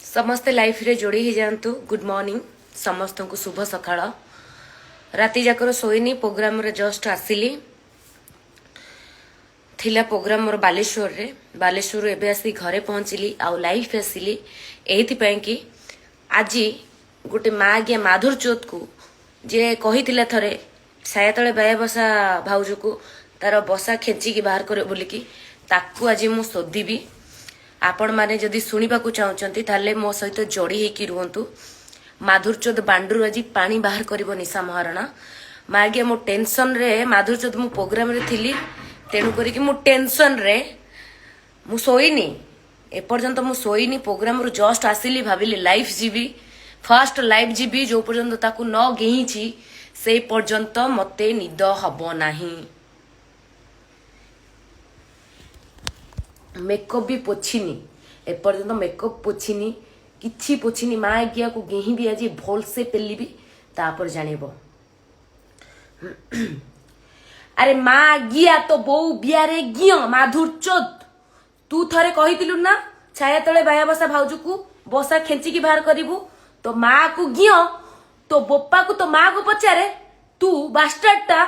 समस्ते लाइफ रे जोड़ी ही जातु। गुड मॉर्निंग समस्त को शुभ सकाळ। राति जाकर शोनी प्रोग्राम रे जस्ट आसिली थिला प्रोग्राम मोर बालेश्वर एबे आसी घरे पहुंचली आउ लाइफ आसिली एथि पय कि आज गोटे माँ आज्ञा माधुर चौथ को जे कही थरे साया तले बाया बसा भाउज को तार बसा खेचिकी बाहर करे बोलिकी ताकू आज मु शोधिबी। आपण माने जदि सुनिबा को चाहउचंती ताले मो सहित जोड़ी हेकी रुहंतु। माधुर चौथ बांडरू आज पानी बाहर करिवो निशा महाराणा। माँ आज्ञा मो टेंशन रे माधुर चौथ मु प्रोग्राम रे थिली तेणु करिकी मु टेंशन रे मु सोईनी एपर्यंत मु सोईनी। प्रोग्राम रु जस्ट आसिली भाविली लाइव जीवी फर्स्ट लाइव जीवी जो पर्यंत ताकू न गेहीची से पर्यंत मते निद हबो नाही। मेकअप भी पोछिनी एपर्यंत मेकअप पोछिनी किछि पोछिनी। माँ आज्ञा को गेही भी आज भल से पेलिबी तापर जानिबो। अरे माँ आज्ञा तो बो बियारे गियो माधुर चौथ तू थरे कहितिलु ना छाया तले बाया बसा भाउज को बसा खेचिकी बाहर करिवु तो माँ को गियो तो बोपा को तो माँ को पचारे तू बास्टार्डटा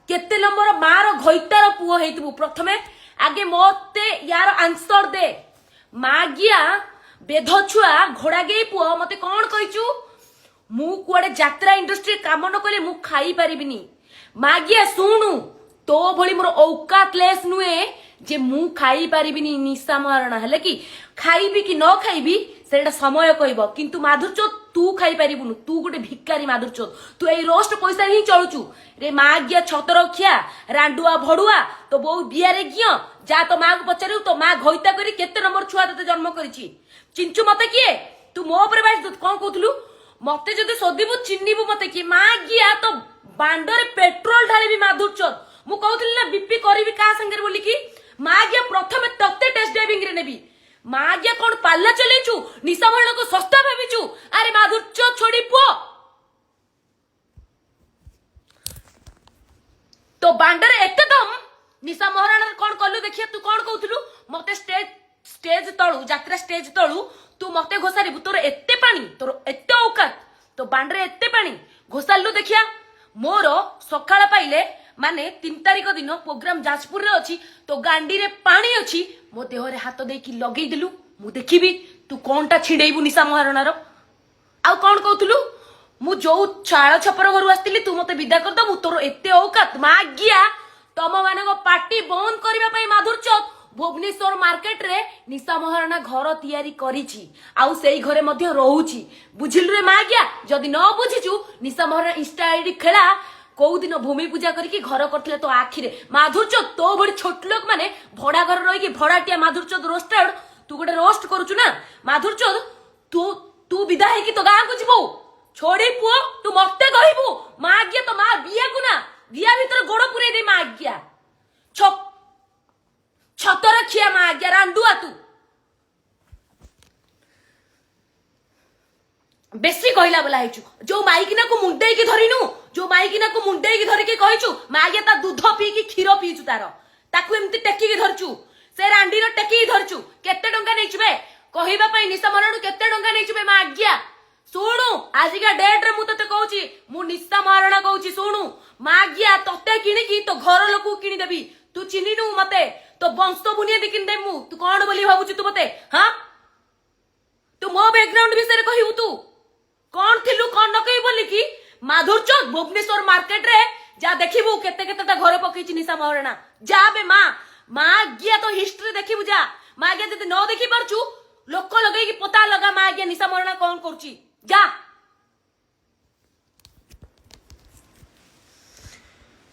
केते लंबर माँ रो घइटार पुओ हेतिबु। प्रथमे आगे मते यार आंसर दे। मागिया बेध छुआ घोड़ा गई पुओ मते कौन कहिचु मु कुआडे यात्रा इंडस्ट्री काम न कले मु खाई परिबिनी। मागिया सुनु तो भली मोर औकात लेस नुए जे मु खाई परिबिनी निशा महाराणा हेले कि खाइबी कि न खाइबी सेटा समय कहबो किंतु माधुर चौथ तू खाई परिबुनु। तू गोटे भिकारी माधुर चौथ तू एई रोस्ट पैसा ही चलुचु रे। मागिया छतरखिया रांडुआ भडुआ तो बो बियारे गियो जा तो माँ को पचारू तो माँ घइता करी केते नंबर छुआ तते जन्म करिछि चिंचु मते किए तू मो ऊपर बाइस कोन कहथलु मते जदि सोदिबु चिन्नीबु मते कि माँ गिया तो बांडरे पेट्रोल ढालिबी माधुर चौथ मु कहथलि ना बीपी करिबी का संगे बोली कि माँ गिया प्रथमे तते टेस्ट ड्राइविंग रे नेबी। माँ गिया कोन पाल्ला चलेचु निशा महाराणा को सस्ता भाबिचु। अरे माधुर चौथ छोड़ी पुओ तो बांडरे एते दम निशा महाराणा कौन कलु देखिए तू कौन कहथलु मते स्टेज तळु यात्रा स्टेज तळु तू मते घोसारिबु तोर एते पानी तोर एते औकात तो बांडरे एते पानी घोसालु देखिया। मोर सकाळ पाइले माने 3 तारिख दिन प्रोग्राम जाजपुर रे अछि तो गांडी रे पानी अछि मो देह रे हाथ देकी लगेई देलु मु देखिबी तू कोनटा छिडेइबु निशा महाराणा रो। आ कौन कहथलु मु जो चाळ छपर घरु आस्तिली तू मते विदा कर दबु तोर एते औकात। मागिया तम मानको पार्टी बंद करबा पई माधुर चौथ भुवनेश्वर मार्केट रे निशा महाराणा घर तैयारी करिछि आउ सेई घरे मध्ये रहउछि बुझिलु रे। मागिया जदि न बुझिचु निशा महाराणा इंस्टा आईडी खेला कौ दिन भूमि पूजा करके घर करथिले तो आखिरे माधुर चौथ तो बड़ी छोट लोक माने भड़ा घर रही कि भड़ाटिया माधुर चौथ रोस्टेड तू गोटे रोस्ट करूचु ना माधुर चौथ तू तू विदा है कि तो गाँ को जीवो छोड़ी पुओ तू मते कहबू माँ आज्ञा तो माँ बिया को ना बिया भीतर गोड़ पुरे दे माँ आज्ञा छतर खिया माँ आज्ञा रांडुआ तू बेसी कहला बोला हेचु जो माइकिना को मुंडेई की धरिनु जो माइकिना को मुंडेई की धरिके कहिचु मागिया ता दूध पी की क्षीर पीचु ताकू एमती टेकी की धरचु से रांडी रो टेकी धरचु केते टंका नेचु बे कहिबा पई निशा महाराणा केते टंका नेचु बे मागिया सुनु आजिका डेट रे मु तते कहूची मु निशा महाराणा कहूची सुनु मागिया तते किनी की तो घर लोक किनी देबी तू चिन्हिनु मते तो वंश बुनिया दिकिन दे मु तू कोन बोली भाबुची तू मते हां तू मो बैकग्राउंड विषय कहिबु तू कौन थिलु कौन न कही बोली कि माधुर चौथ भुवनेश्वर मार्केट रे जा देखिबु केते केते घर पकेछि निशा महाराणा जा बे माँ गिया तो हिस्ट्री देखिबु जा। माँ गिया जदि न देखि परछु लोक लगई कि पता लगा माँ गिया निशा महाराणा कौन करछि जा।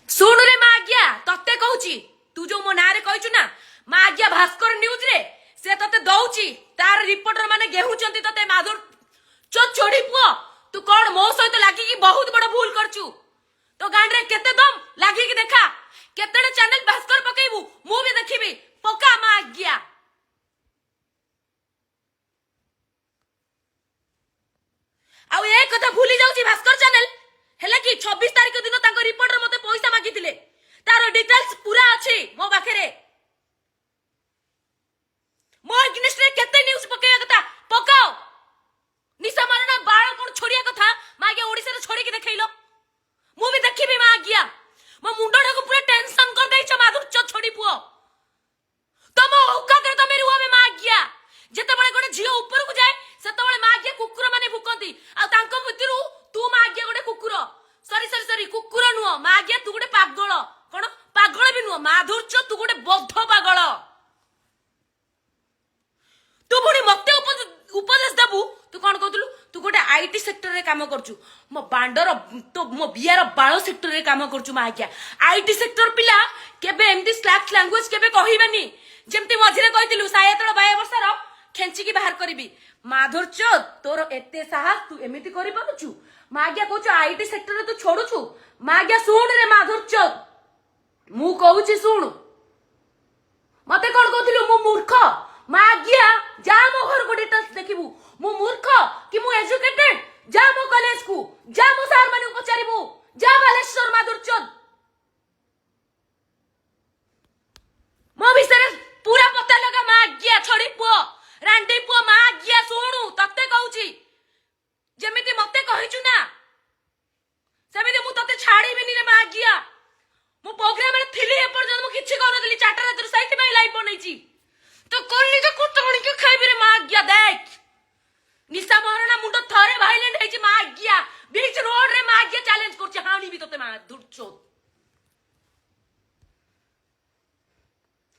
सुन रे माँ गिया तते कहूछि तू जो मो नारे कहिछु ना माँ गिया भास्कर न्यूज रे से तते दउछि तार रिपोर्टर माने गेहुचंती तते माधुर चौथ छोड़ी पुओ तू कौन मो सहित लागी कि बहुत बड़ भूल करचु तो गांडरे केते दम लागी कि देखा केतेडे चैनल भास्कर पकेबू मु भी देखिबी पका माँ आज्ञा। आउ ए कथा भूली जाउची भास्कर चैनल हेला कि 26 तारिख दिन तांको रिपोर्टर मते पैसा मागितिले तार डिटेल्स पूरा अछि मो बाखेरे मो अगेंस्ट रे केते न्यूज़ पकेया कथा पकाओ आईटी सेक्टर रे काम करछु मो बांडर तो मो बियार बाळ सेक्टर रे काम करछु मा आज्ञा आईटी सेक्टर पिला केबे एमती स्लैक्स लैंग्वेज केबे कहिबानी जेमती मझिरे कहितिलु सायतळ बाय वर्षर खेंची की बाहर करबी माधुर चोद तोर एते साहस तू एमिति करि पारुछु मा आज्ञा कहछु आईटी सेक्टर रे तू छोडुछु मा आज्ञा सुन रे माधुर चोद मु कहूची सुन मते कोन कहथिलु मु मूर्ख मा आज्ञा जा मो घर को डिटेल्स देखिबु मु मूर्ख कि मु एजुकेटेड जा मो कॉलेज को जा मो सर माने पचारिबु जा बालेश्वर माधुर चोद मो विषय पूरा पता लगा मा आज्ञा छोड़ी पुओ रांडी पुओ मा आज्ञा सुनु तते कहूची जेमिति मते कहिचु ना सेमिति मु तते छाड़ीबिनी रे मा आज्ञा मु प्रोग्राम रे थिली ए पर्यंत मु किछि करनथली चाटा रातिर साइट में लाइव बनैची तो कोली तो कुटणी के खाइबी रे मा आज्ञा देख निशा महाराणा मुंड थरे भाइलेंट हेची मा आज्ञा बीच रोड रे मा आज्ञा चैलेंज करछ हाणी भी तते मा दुरचोद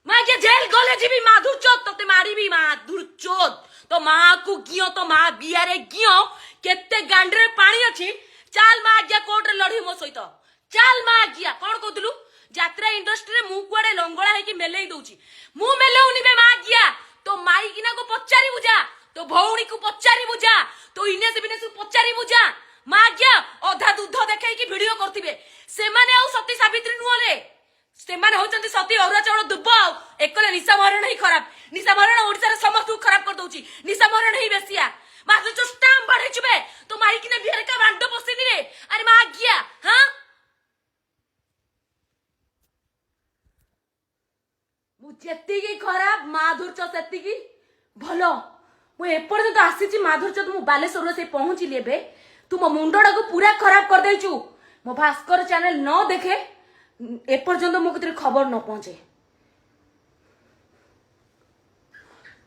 मा आज्ञा जेल गले जीबी मा दुरचोद तते मारीबी मा दुरचोद तो मा को गियो तो मा बियारे गियो केते गांडरे पानी अछि चाल मा आज्ञा कोर्ट रे लढी मो सहित चाल मा आज्ञा कोन कहतलु यात्रा इंडस्ट्री रे मु कुआडे लंगळा हे कि मेलेई दउची मु मेलौनी बे मा आज्ञा तो माई किना को पचारी बुझा तो भौणी को पचारी बुझा तो इनेस बिनेस को पचारी बुझा मा आज्ञा अधा दूध देखाई कि वीडियो करथिबे से माने आ सती सावित्री नुहले से माने होचंती सती औरा चाउळ दुब एकले निशा महाराणा ही खराब निशा महाराणा ओडिसा रे समस्त को खराब कर दउची निशा महाराणा ही बेसिया माथु जो स्टाम्प बाढे छबे तो माई किना बिहार का बांडो पसेनी रे अरे मा आज्ञा हां जेतिकी खराब माधुर्च सेतिकी भलो मु एपर्यंत आसीची माधुर्च मु बालेश्वर से पहुंचली एबे तू मो मुंडडा को पूरा खराब कर देचु मो भास्कर चैनल न देखे एपर्यंत मो कतरे खबर न पहुंचे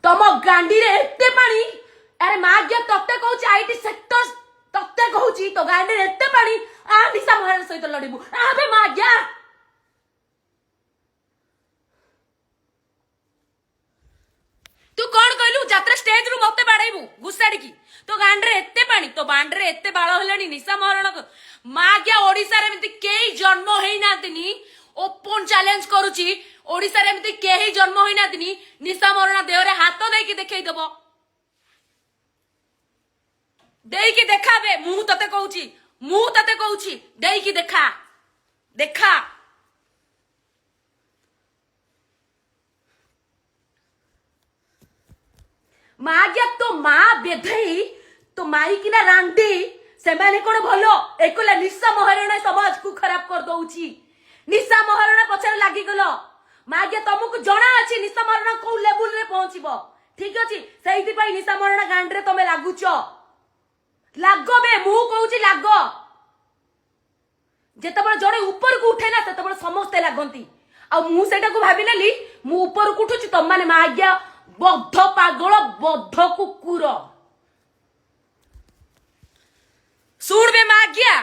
तम गांडी रे एते पानी अरे माग्या तत्ते कहूची आईटी सेक्टर तत्ते कहूची तो गांडी रे एते पानी आ निशा महाराज सहित लड़ीबू आ बे माग्या तू कौन कहलु यात्रा स्टेज रु मते बाड़ाइबू गुस्साड़ी की तो गांडरे एते पानी तो बांडरे एते बाळ होलानी निशा महाराणा को माग्या ओडिसा रे मिति केई जन्म हेई नातिनी ओपन चैलेंज करूची ओडिसा रे मिति केई जन्म हेई नातिनी निशा महाराणा देह रे हाथ देई की देखेई देबो देई की देखाबे मु तते कहूची देई की देखा देखा माग्या तो माँ बेधई तो माई किना रांडी से माने कोन भलो एकला निशा महाराणा समाज को खराब कर दउची निशा महाराणा पछरे लागी गलो माग्या तुमको जणा अछि निशा महाराणा को लेवल रे पहुंचीबो ठीक अछि सेहिति पई निशा महाराणा गांड रे तमे लागुचो लागो बे मु कहूची लागो जेतबे जणे ऊपर को उठे ना ततबे समस्त लागंती आ मु सेटा को भाबी नेली मु ऊपर को उठुची तम माने माग्या बद्ध पागल बद्ध कुकुर सुन बे माग्या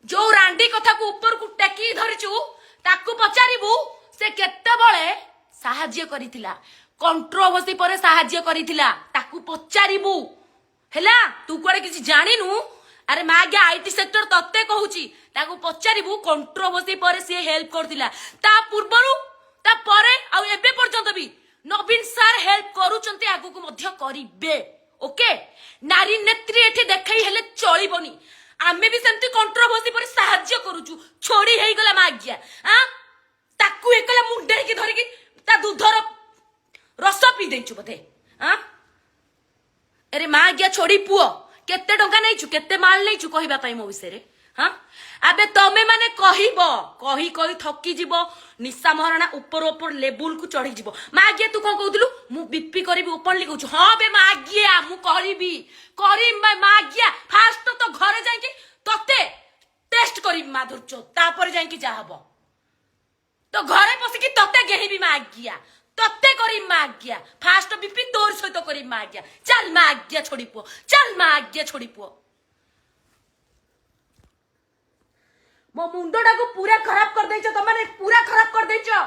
जो रांडी कथा को ऊपर को टेकी धरिचु ताकू पचारिबू से केते बळे सहाय्य करिथिला कंट्रोवर्सी परे सहाय्य करिथिला ताकू पचारिबू हैला तू कोडे किछि जानिनु अरे माग्या आईटी सेक्टर तत्ते कहूची ताकू पचारिबू कंट्रोवर्सी परे से हेल्प करथिला ता पूर्वरु ता परे आ एबे पर्यंत भी नवीन सर हेल्प करूचंती आगु को मध्य करिबे ओके नारी नेत्री एठी देखै हेले चलिबनी आमे भी सेंती कंट्रोवर्सी पर सहाय्य करूचु छोड़ी हेई गला माग्या हां ताकू एकला मुंडे की धरि की ता दूधर रस पी देचु बथे हां अरे माग्या छोड़ी पुओ केते टंका नैचु केते माल नैचु कहिबा पई मो विषय रे हां आबे तमे माने कहिबो कही कही थकी जीवो निशा महाराणा ऊपर लेवल को चढ़ी जीवो मागिया तू कोन कहउतलु मु बीपी करबी ओपनली कहू हां बे मागिया मु कहबी करी मागिया फास्ट तो घरे जाई कि तते टेस्ट करी माधुर्चो तापर जाई कि जा हबो तो घरे पसी कि तते गेहिबी मागिया तते करी मागिया फास्ट बीपी तोर सहित करी मागिया चल मागिया छोड़ी पुओ चल मागिया छोड़ी पुओ मो मुंडा को पूरा खराब कर देचो तमने पूरा खराब कर देचो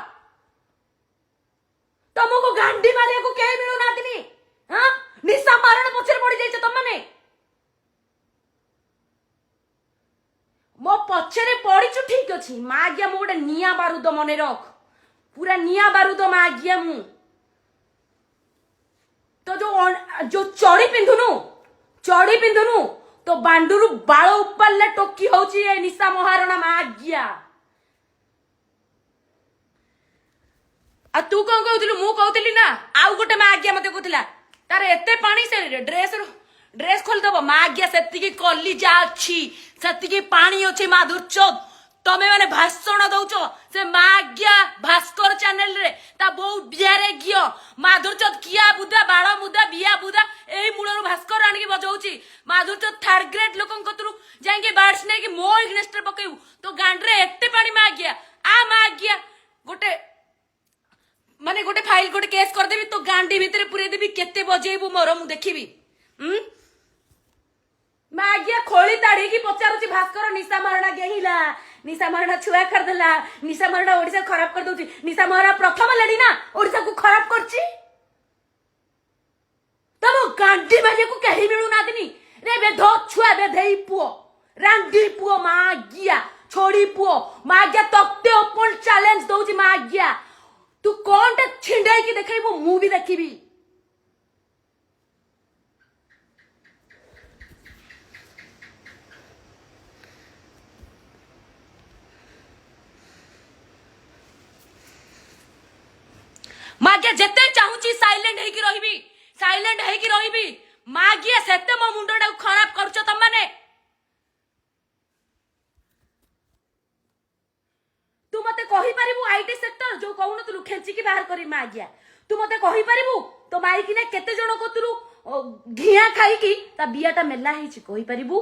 तुमको गांडी मारे को के मिलो नातिनी हां निशा मारण पछरे पड़ी जाइछो तमने मो पछरे पड़ीचु ठीक अछि माँ गिया मु गोटे निया बारूद मने रख पूरा निया बारूद माँ गिया मु तो जो चढ़ी पिंधुनु तो बांडुरु बाल उपाले टोकी होची ए निशा महारणा माँ गिया आ तू कौन कहूलु मु कहूली ना आउ गोटे माँ गिया मते कहूला तार एते पानी से ड्रेस खोलदब माँ गिया सेतिकी कलिजा अच्छी सेतिकी पानी अच्छी माधुर चौथ तमे माने भाषण दौच से माँ गिया भास्कर चैनल रे ता बो बियारे गियो माधुर चौथ किया बुदा बाଳ मुदा बिया बुदा एई मूलर भास्कर आनिकी बजाउची माधुर चौथ थर्ड ग्रेड लोकन कतरु जांगे बार्ड्स नै कि मो इग्नेस्टर पकेउ तो गांडरे एते पानी माँ गिया आ माँ गिया गोटे माने गोटे फाइल गोटे केस कर देबी तो गांडी भितरे पुरे देबी केते बजेबू मोर मु देखिबी मागिया खोली ताड़ी की पचारुची भास्कर निशा महारणा गेहिला निशा महारणा छुआ करदेला निशा महारणा ओडिसा खराब कर दउची निशा महारणा प्रथम लेडी ना ओडिसा को खराब करची तब गांडी मागिया को कहीं मिलू ना दिनी रे बे धो छुआ बे देई पुओ रांडी पुओ मागिया छोड़ी पुओ मागिया तक्ते ओपन चैलेंज दउची मागिया तू कौन टा छिंडाई की देखाइबो मु भी देखिबी मागिया जेते चाहूची साइलेंट है कि रहिबी मागिया सेते मो मुंडडा खराब करछ तम माने तू मते कहि परिबु आईटी सेक्टर जो कहउन तू खेंची की बाहर करी मागिया तू मते कहि परिबु तो माई कि ने केते जण को तुरु घिया खाई की ता बियाटा मेला हिची कहि परिबु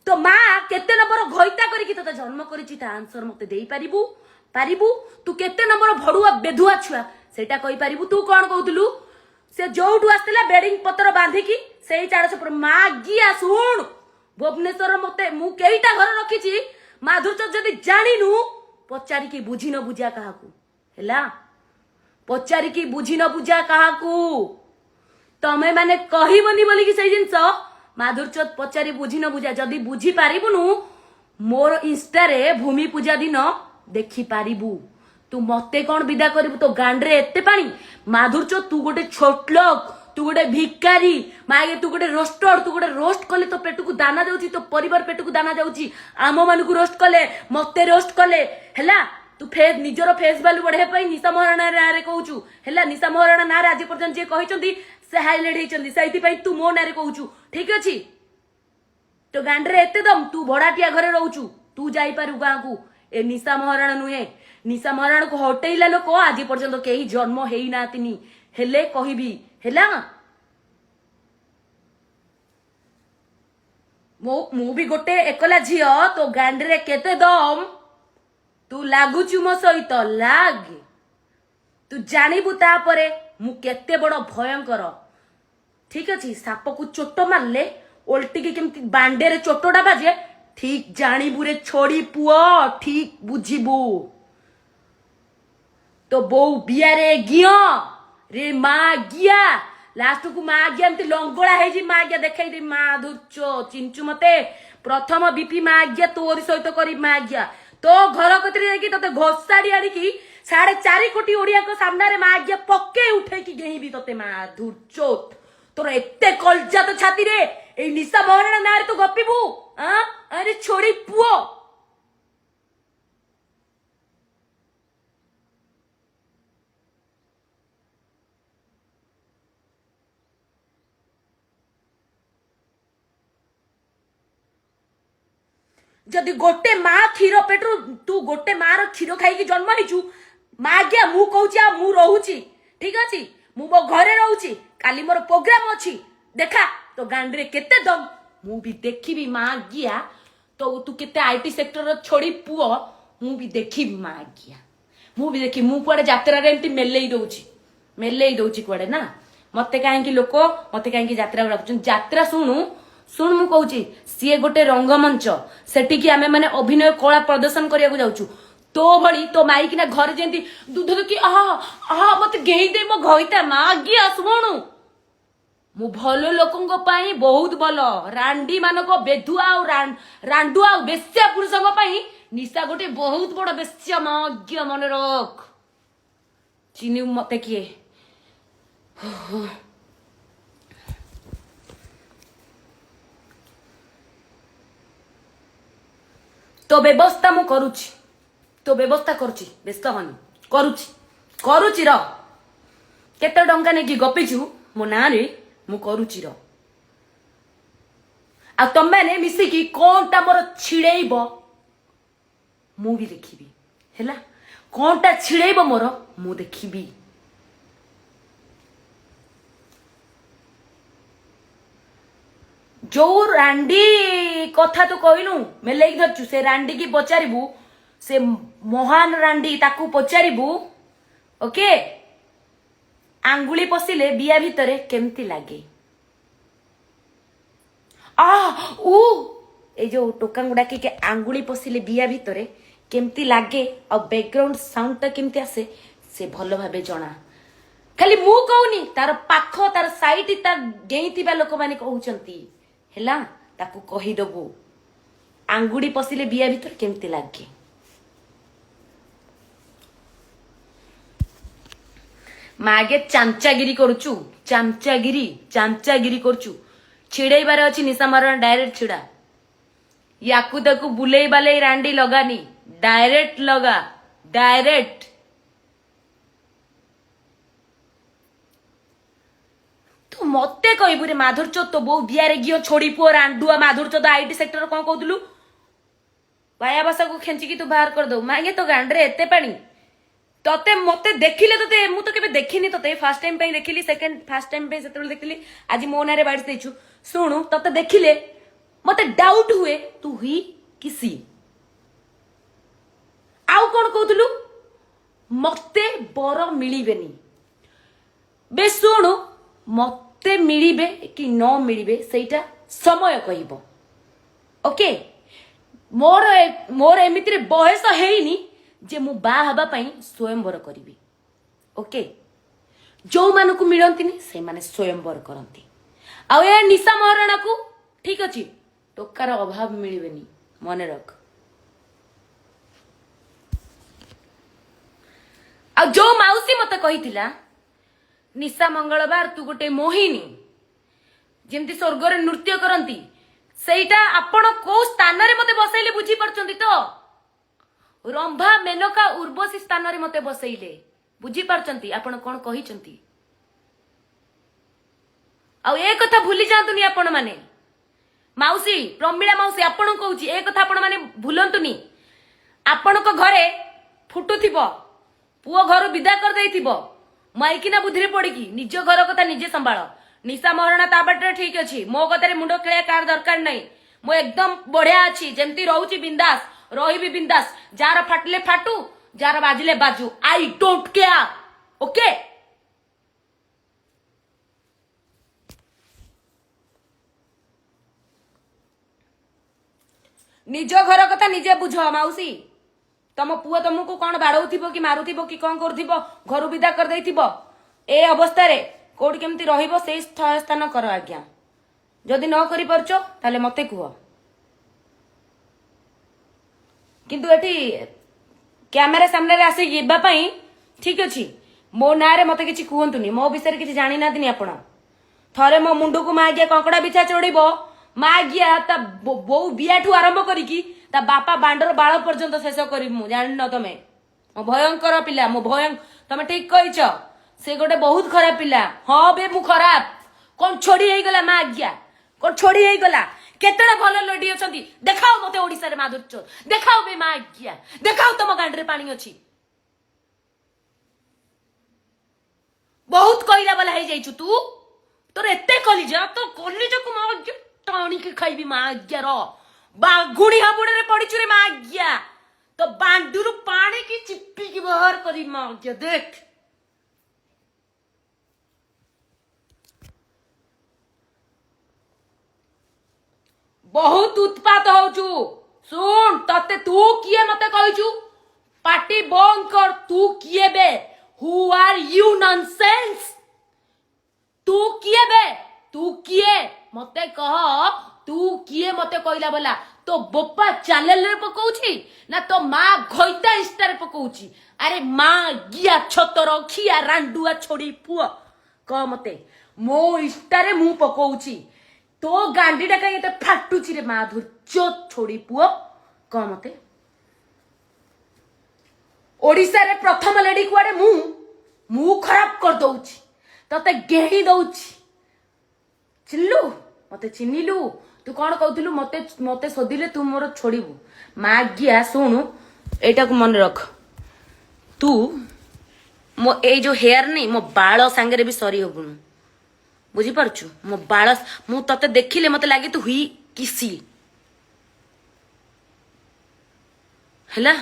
तो मां केते नंबर घइता करी की तते जन्म करिची ता आंसर मते देई पारिबु तू केते नंबर भड़ुआ बेधुआ छुआ सेटा कहि पारिबु तू कोन कहउतलु से जोठू आस्तिला बेडिंग पत्र बांधी की सेई 400 पर मागिया सुन भुवनेश्वर मते मु केईटा घर रखीची माधुर चौथ जदी जानिनु पचारी की बुझी न बुझा काहाकू हैला पचारी की बुझी न बुझा काहाकू तमे माने कहिबनी बोली की सेई जिंस माधुर चौथ पचारी बुझी न बुझा जदी बुझी पारिबुनु मोर इंस्टा रे भूमि पूजा दिन देखि पारिबु तू मते कौन विदा करिबु तो गांडरे एते पानी माधुर चौथ तू गोटे छोट लोक तू गोटे भिकारी मागे तू गोटे रोस्टर तू गोटे रोस्ट कले तो पेट को दाना जाउची तो परिवार पेट को दाना जाउची आम मान को रोस्ट कले मते रोस्ट कले हैला तू फेस निजर फेस वैल्यू बढ़े पई निशा महारणा रे कहूचु हैला निशा महारणा ना आज पर्यंत जे कहिचंदी से हाइलाइट हेचंदी सैति पई तू मो ना रे कहूचु ठीक अछि तो गांडरे एते दम तू भड़ाटिया घरे रहूचु तू जाई पारु गां को ए निशा महाराणा नुहे निशा महाराणा को हटेइला लोक आज पर्यंत केही जन्म हेई नातिनी हेले कहिबी हैला मु भी गोटे एकला झियो तो गांडरे केते दम तू लागुचु मो सहित लाग तू जानिबु तापरे मु केते बड़ भयंकर ठीक अछि साप को चोट मारले ओल्टी के केमती बांडे रे चोटोडा बाजे ठीक जानिबु रे छोड़ी पुओ ठीक बुझिबु तो बो बियारे गियो रे माँ गिया लास्ट को माँ गिया एमती लंगड़ा है जी माँ गिया देखाई दे माँ धुचो चिंचु मते प्रथम बीपी माँ गिया तोरी सहित करी माँ गिया तो घर कतरी जाकी तते घोसाड़ी आड़ी की 4.5 कोटी ओडिया को सामने रे माँ गिया पक्के उठे की गेही भी तते माँ धुचो तोर एते कलजा तो छाती रे ए निशा महाराणा ना रे तो गपिबू हां अरे छोड़ी पुओ जदि गोटे माँ क्षीर पेटरू तू गोटे माँ रो क्षीर खाई जन्म हेचु माँ गया मु कहूची आ मु रहूची ठीक अछि मु मो घरे रहूची काली मोर प्रोग्राम अछि देखा तो गांडरे केते दम मु भी देखिबी माँ गया तो तू केते आईटी सेक्टर रो छोड़ी पुओ मु भी देखिबी माँ गया मु भी देखि मु पड़े यात्रा रे एंटी मेलेई दउची कोडे ना मते काहे की लोक मते काहे की यात्रा रखछन यात्रा सुन मु कहूची सीए गोटे रंगमंच सेठी की आमे माने अभिनय कला प्रदर्शन करिया को जाउछु तो भली तो माई की ना घर जेंती दूध की आहा आहा मते गेई दे मो घइता मां गिया सुणु मु भल लोकों पाई बहुत भल रांडी मानक बेधुआ रांडुआ बेश्या पुरुषों पाई निशा गोटे बहुत बड़ बेश्या मज्ञ मन रख चिन्ह मते किए तो व्यवस्था मु करुची तो व्यवस्था करुची व्यस्त हनी करुची र केते टंका नेकी गपिछु मो ना रे मु करुची र आ तमे ने मिसिकी कोनटा मोर छिड़ेइबो मु भी देखिबी हैला कोनटा छिड़ेइबो मोर मु देखिबी जो रांडी कथा तो कहलु मेलेक धरचु से रांडी की पचारिबू से महान रांडी ताकू पचारिबू ओके आंगुली पशिले बिया भितरे केमती लागे ऊ ए जो टोका गुडा के आंगुली पशिले बिया भितरे केमती लागे और बैकग्राउंड साउंड टा केमती आसे से भल भाबे जना खाली मु कहूनी तार पाख तार साइट तार गेईतिबा लोक माने कहउचंती हैला ताकू कही दबु आंगुड़ी पशिले बिया भीतर केमती लागे मागे चामचागिरी करूचु चामचागिरी करूचु छिड़ेबार अछि निशा मारन डायरेक्ट छिड़ा याकू ताकू बुलेई बालेई रांडी लगानी डायरेक्ट लगा डायरेक्ट तू मते कहबू रे माधुर चोद तो बो बियारे गियो छोड़ी पुओ रांडुआ माधुर चोद आईटी सेक्टर कोन कहतलु वाया भाषा को खेंची की तू बाहर कर दो मागे तो गांडरे एते पानी तते मते देखिले तते मु तो केबे देखिनी तते फर्स्ट टाइम पे देखिली सेकंड फर्स्ट टाइम पे सेतल देखिली आज मो नारे बाइट देछु सुनु तते देखिले मते डाउट हुए तू ही किसी आउ कोन कहतलु मते बर मिलिबेनी बे सुनु मते मिलिबे कि न मिलिबे सेटा समय कहइबो ओके मोर एमितिरे बयस हेइनी जे मु बा हबा पई स्वयंवर करिवि ओके जो मानकु मिलंतिनी से माने स्वयंवर करंती आ ए निशा महाराणा को ठीक अछि टोकार अभाव मिलिबेनी मने रख आ जो माउसी मते कहिथिला निशा मंगलवार तू गोटे मोहिनी जेमती स्वर्ग रे नृत्य करंती सेटा आपण को स्थान रे मते बसैले बुझी परचंती तो रंभा मेनका उर्वशी स्थान रे मते बसैले बुझी परचंती आपण कोन कहिचंती आ ए कथा भूली जांतुनी आपण माने माउसी प्रमिला माउसी आपण कहूची ए कथा आपण माने भूलंतुनी आपण को घरे फुटुथिबो पुओ घर विदा कर देइथिबो माइकिना बुद्धि पड़िकी निज घर कथा निजे संभाल निशा महाराणा ता बाटे ठीक अछि मो कथारे मुंडो खेले कार दरकार नहीं मो एकदम बढ़िया अछि जेमती रहउची बिंदास रहिबी बिंदास जार फाटले फाटू जार बाजिले बाजू आई डोंट केयर ओके निज घर कथा निजे बुझ माउसी तम पुआ तुमको कौन बाड़ौथिबो कि मारुथिबो कि कौन करथिबो घर विदा कर देइथिबो ए अवस्था रे कोड केमती रहिबो से स्थान कर आज्ञा जदि न करि परचो ताले मते कुह किंतु एठी कैमरा सामने रे आसी गिबा पई ठीक अछि मो नारे मते किछि कुहंतुनी मो विषय किछि जानि ना दिनी आपण थरे मो मुंडू को मागिया कंकड़ा बिछा चोड़ीबो मागिया ता बो बियाठू आरंभ करिकी ता बापा बांडर बाळ पर्यंत शेष करी मु जानि न तमे मो भयंकर पिला मो तमे ठीक कहिछ से गोटे बहुत खराब पिला हां बे मु खराब कोन छोड़ी हेई गला मागिया कोन छोड़ी हेई गला केतडा भल लडी अछंती देखाओ मते ओडिसा रे माधुर चोर देखाओ बे मागिया देखाओ तम गांडरे पानी अछि बहुत कइला वाला हे जाइछु तू तोर एते कलिजा तो कलिजा को मागिया टाणी के खाइबी मागिया रो बागुणी हाबुड़े रे पड़िछु रे मागिया तो बांडुरु पानी की चिप्पी की बाहर करी मागिया देख बहुत उत्पात होचु सुन तते तू किए मते कहिचु पार्टी बंद कर तू किए बे हु आर यू नॉनसेंस तू किए बे तू किए मते कह तू किए मते कहला बोला तो बोपा चैनल रे पकाउची ना तो माँ घोइता इंस्टा रे पकाउची अरे माँ गिया छतर खिया रांडुआ छोड़ी पुआ कह मते मो इंस्टा रे मु पकाउची तो गांडीटा कहीं एते फाटुची रे माधुर चोत छोड़ी पुआ कह मते ओडिसा रे प्रथम लेडी कुआडे मु खराब कर दउची तते गेही दउची चिल्लू मते चिन्हिलु तू कौन कहतलु मते मते सोदिले तू मोर छोड़बू मागिया शुणु एटा को मन रख तू मो ए जो हेयर नहीं मो बाल सांगे भी सरी हबुनु बुझी पारछु मो बाल मु तते देखिले मते लागे तू हुई किसी हैला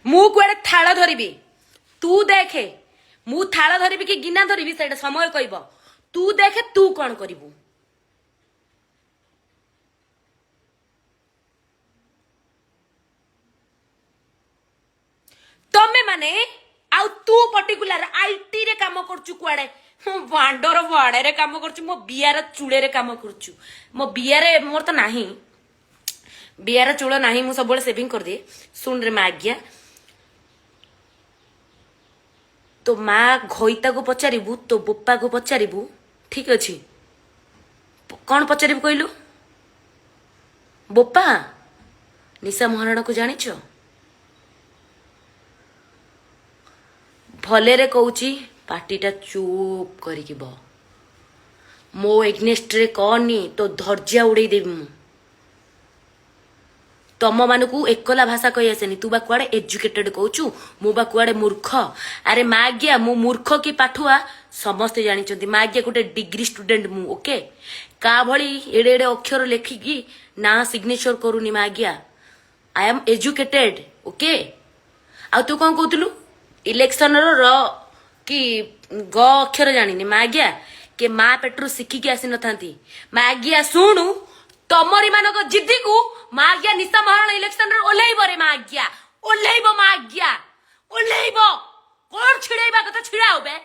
मु कुआडे थाल धरिबी तू देखे मु थाल धरिबी कि गिना धरिबी सेटा समय कहब तू देखे तू कौन करिबू तमे माने आउ तू पर्टिकुलर आईटी रे काम करचु कुआडे मो बांडर बाड़े रे काम करचु मो बियार चूड़े रे काम करचु मो बियारे मोर तो नाही बियार चूड़ नाही मु सब सेविंग कर दे सुन रे मागिया तो माँ घईता को पचारिबू तो बोपा को पचारिबू ठीक अच्छे कौन पचारिबू कहलु बोपा निशा महाराणा को जानिच भले रे कहूची पार्टीटा चुप करिकी ब मो एग्नेस्ट रे कहनी तो धर्जिया उड़े देबी मु तम मानकू एकला भाषा कही आसेनी तू बा कुआडे एजुकेटेड कहूचु मु बा कुआडे मूर्ख अरे मागिया मु मूर्ख की पाठुआ समस्ते जानिचंती मागिया गोटे डिग्री स्टूडेंट मु ओके का भली एडे एडे अक्षर लेखिकी ना सिग्नेचर करूनी मागिया आई एम एजुकेटेड ओके आ तू कौन कहतलु इलेक्शन रो कि ग अक्षर जानिनी मागिया के माँ पेट्रो शिखिकी आसी नथांती मागिया शुणु तमरी मानक जिद्दी को मागिया निशा महाराणा इलेक्शन रे ओल्हेइब रे मागिया ओल्हेइब मागिया ओल्हेइब कोन छिड़ाइबा कथा छिड़ाओ बे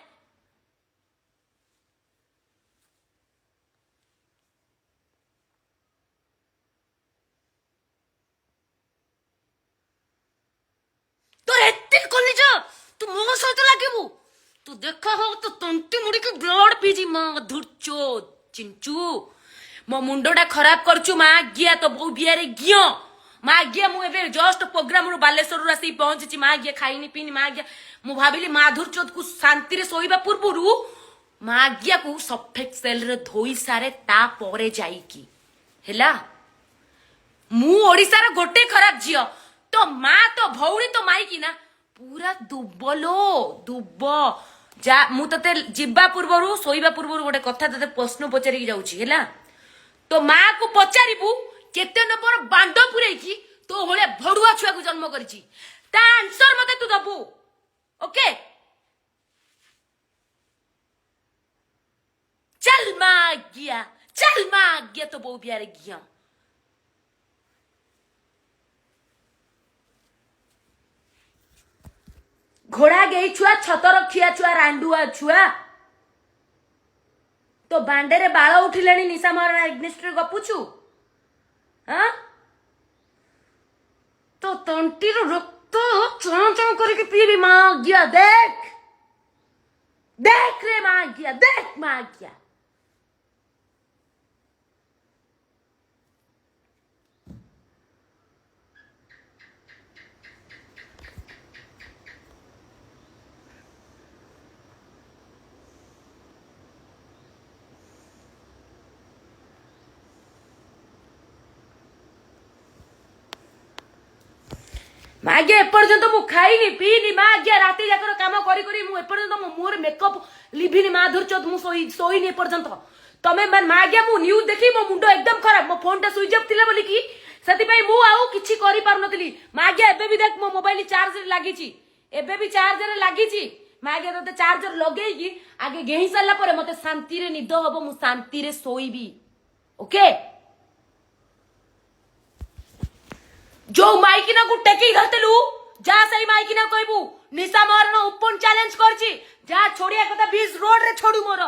तो एत्ते कॉलेज तू मो सहित लागिबू तू देखा हो तो तंटी मुड़ी के ब्लड पीजी मां धुरचो चिंचू मो मुंडटा खराब करचु माँ गिया तो बहु बियारे गियो माँ गिया मु एबे जस्ट प्रोग्राम रु बालेश्वर आसी पहुंची माँ गिया खाइनी पीनी माँ गिया मु भाबिली माधुर चोत को शांति रे सोइबा पूर्वरु माँ गिया को सफेद सेल रे धोई सारे ता परे जाईकी हैला मु ओडिसा रे गोटे खराब जियो तो माँ तो भौणी तो माइकी ना पूरा दुबलो दुब जा मु तते जिबा पूर्वरु सोइबा पूर्वरु गोटे कथा तते प्रश्न पचारिकी जाउची हैला तो माँ को पचारिबू केते नंबर बांड पुरेकी तो भले भड़ुआ छुआ को जन्म करिछि ता आंसर मते तू दबू ओके चल माँ गया तो बहु बियारे गिया घोड़ा गई छुआ छतर खिया छुआ रांडुआ छुआ तो बांडे रे बाଳ उठिलेनी निशा महाराणा एग्नेस्ट रे गपुछु हां तो तंटी रो रक्त चों चों करके पीबी मां गया देख देख रे मां गया मागे एपर्यंत मु खाइनी पीनी मागे राति जाकर काम करी करी मु एपर्यंत मो मोर मेकअप लिभिनी माधुर चोत मु सोईनी एपर्यंत तमे मागे मु न्यूज देखी मो मुंडो एकदम खराब मो फोन टा स्विच ऑफ थिला बोली की सेति पई मु आउ किछि करि पार नथली मागे एबे भी देख मो मोबाइल चार्ज रे लागि छि एबे भी चार्ज रे लागि छि मागे तते चार्जर लगेई की आगे गेही साला परे मते शांति रे निद हबो मु शांति रे सोईबी ओके जो माइकी ना को टेकी धरतेलु जा सही माइकी ना कहबू निशा महाराणा ओपन चैलेंज करची जा छोड़िया कथा बीच रोड रे छोड़ू मोर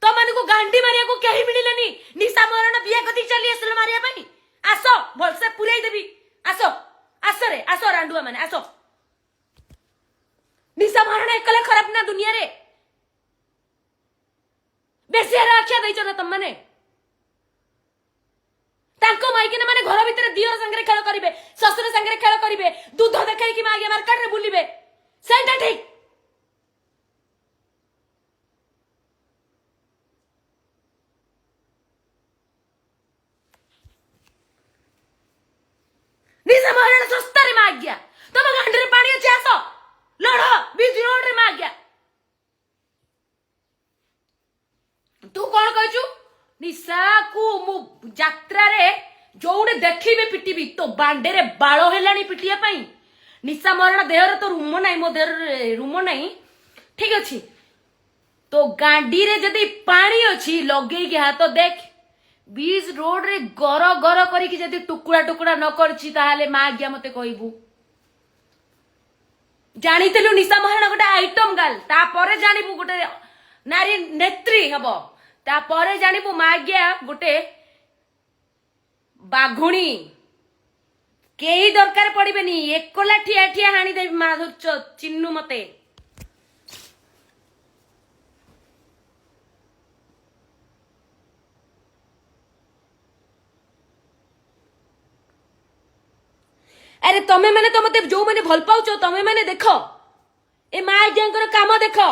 तो मन को गांडी मारिया को कहीं मिललेनी निशा महाराणा बिया कथी चली आसल मारिया पई आसो भलसे पुरई देबी आसो आसो रे आसो रांडुआ माने आसो निशा महाराणा एकले खराब ना दुनिया रे बेसी आख्या दैछ ना तुम माने तांको माइकिने माने घर भितर दियर संगे खेल करिवे ससुर संगे खेल करिवे दूध देखाई कि मागे मार्केट रे बुलिवे सेटा ठीक निशा महाराणा सस्ता रे माग्या तुम गांडी रे पानी अछि आसो लड़ बीच रोड रे माग्या तू कौन कहचु निशा को मु यात्रा रे जोड़े देखिबे पिटिबी तो बांडे रे बाळो हेलानी पिटिया पई निशा महाराणा देहर तो रूम नाही मो देहर रूम नाही ठीक अछि तो गांडी रे जदी पानी अछि लगेई के हाथ देख बीच रोड रे गर गर करी कि जदी टुकुड़ा टुकुड़ा न करछि ताहाले मा गया मते कहबू जानितेलु निशा महाराणा गोटे आइटम गाल ता परे जानिबू गोटे नारी नेत्री हबो ता परे जानिबू माग्या गोटे बाघुणी केही दरकार पड़िबेनी एकला ठिया ठिया हाणी देबी माधुर चिन्नू मते अरे तमे माने तो मते जो माने भल पाउचो तमे माने देखो ए माग्याଙ୍କର काम देखो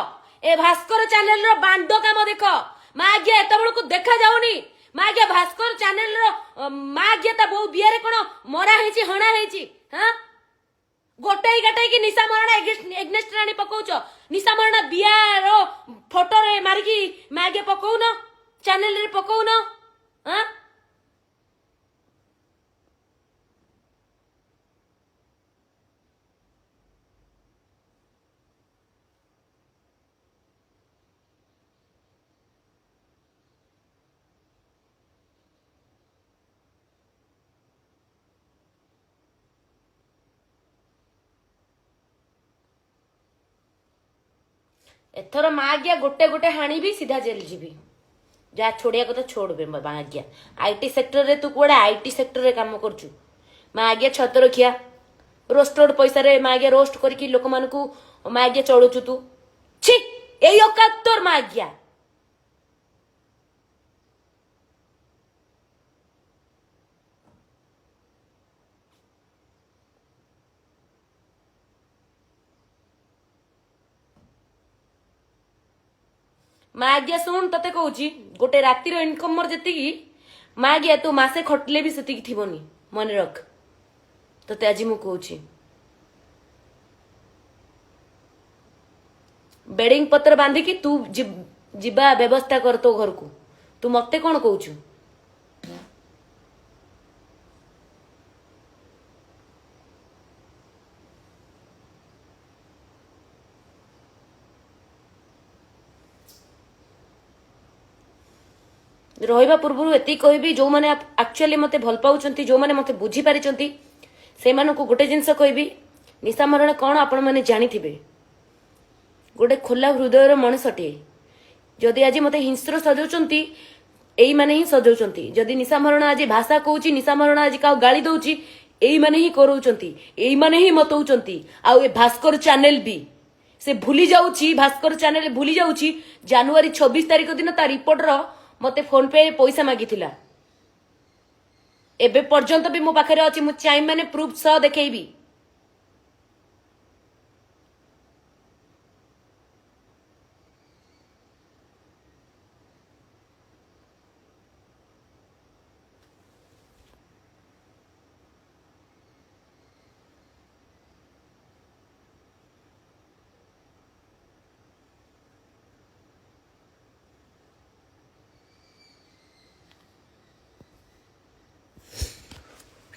ए भास्कर चैनल रो बांडो काम देखो माग्या एतबळ को देखा जाउनी माग्या भास्कर चैनल रो माग्या ता बहु बियारे कोन मरा हेची हणा हेची हां गोटाई गटाई की निशा महाराणा एग्नेस्ट रानी पकाउचो निशा महाराणा बिया रो फोटो रे मारी की माग्या पकाउ न चैनल रे पकाउ न हां एथर माग्या गोटे गोटे हाणी भी सीधा जेल जीवी जा छोड़िया को तो छोड़बे माग्या आईटी सेक्टर रे तू कोडे आईटी सेक्टर रे काम करछु माग्या छत रखिया रोस्टेड पैसा रे माग्या रोस्ट करके लोक मान को माग्या चलुछु तू छी एई औकात तोर माग्या माग्या सुन तते कहूची गोटे रातिर इनकम मोर जति माग्या तू मासे खटले भी सेति थिबोनी मन रख तते आज मु कहूची बेडिंग पत्र बांधी की तू जिबा व्यवस्था कर तो घर को तू मते कोन कहूचु रहिबा पूर्व एति कहबी जो माने एक्चुअली मते भल पाउचंती जो माने मते बुझी पारिचंती से माने को गोटे जिंस कहबी निशा महाराणा कोन आपण माने जानि थिबे गोटे खोला हृदय रो मनुष्यटे जदि आज मते हिंस्र सजाउचंती एई माने ही सजाउचंती जदि निशा महाराणा आज भाषा कहूची निशा महाराणा आज का गाली दउची एई माने ही करउचंती एई माने ही मतउचंती आ ए भास्कर चैनल भी से भूली जाउची भास्कर चैनल भूली जाउची जनवरी 26 तारिख दिन ता रिपोर्ट रो मते फोन पे पैसा मागी थिला एबे पर्यंत भी मो पाखरे अछि मु चाहि माने प्रूफ सह देखेबी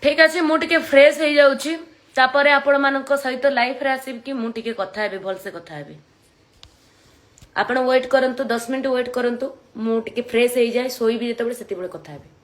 ठीक अच्छे मुझे फ्रेश हो जाऊँगी तापर आपण मान सहित लाइफ रे आसिब कि मुझे कथा हेबी भलसे कथा हेबी आपण वेट करंतु 10 मिनिट वेट करंतु मुझे फ्रेश हो जाए शोइबी जेतेबेले सेतेबेले कथा हेबी।